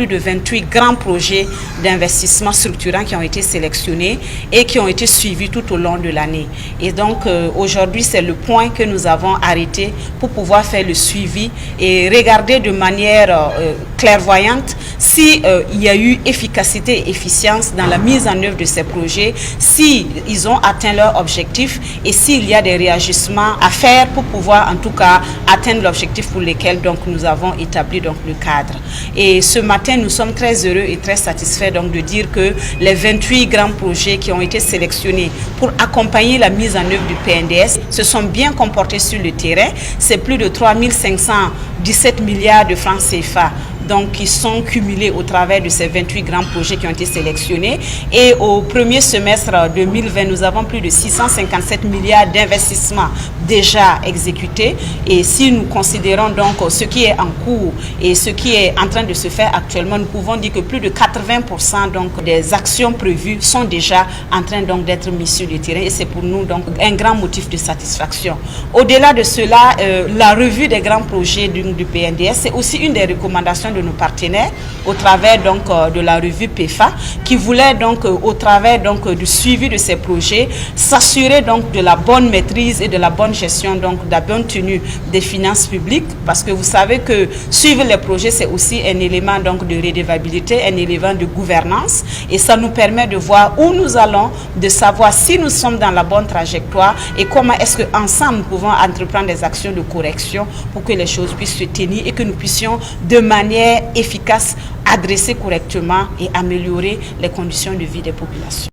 plus de 28 grands projets d'investissement structurants qui ont été sélectionnés et qui ont été suivis tout au long de l'année. Et donc aujourd'hui, c'est le point que nous avons arrêté pour pouvoir faire le suivi et regarder de manière clairvoyante si il y a eu efficacité et efficience dans la mise en œuvre de ces projets, si ils ont atteint leur objectif et s'il y a des réajustements à faire pour pouvoir en tout cas atteindre l'objectif pour lequel donc nous avons établi donc le cadre. Et ce matin, nous sommes très heureux et très satisfaits donc de dire que les 28 grands projets qui ont été sélectionnés pour accompagner la mise en œuvre du PNDS se sont bien comportés sur le terrain. C'est plus de 3517 milliards de francs CFA donc qui sont cumulés au travers de ces 28 grands projets qui ont été sélectionnés. Et au premier semestre 2020, nous avons plus de 657 milliards d'investissements déjà exécutés. Et si nous considérons donc ce qui est en cours et ce qui est en train de se faire actuellement, nous pouvons dire que plus de 80% donc des actions prévues sont déjà en train donc d'être mises sur le terrain. Et c'est pour nous donc un grand motif de satisfaction. Au-delà de cela, la revue des grands projets du PNDS, c'est aussi une des recommandations de nos partenaires au travers donc de la revue PEFA qui voulait donc au travers donc du suivi de ces projets s'assurer donc de la bonne maîtrise et de la bonne gestion donc de la bonne tenue des finances publiques, parce que vous savez que suivre les projets c'est aussi un élément donc de redevabilité, un élément de gouvernance, et ça nous permet de voir où nous allons, de savoir si nous sommes dans la bonne trajectoire et comment est-ce que ensemble nous pouvons entreprendre des actions de correction pour que les choses puissent se tenir et que nous puissions de manière efficace adresser correctement et améliorer les conditions de vie des populations.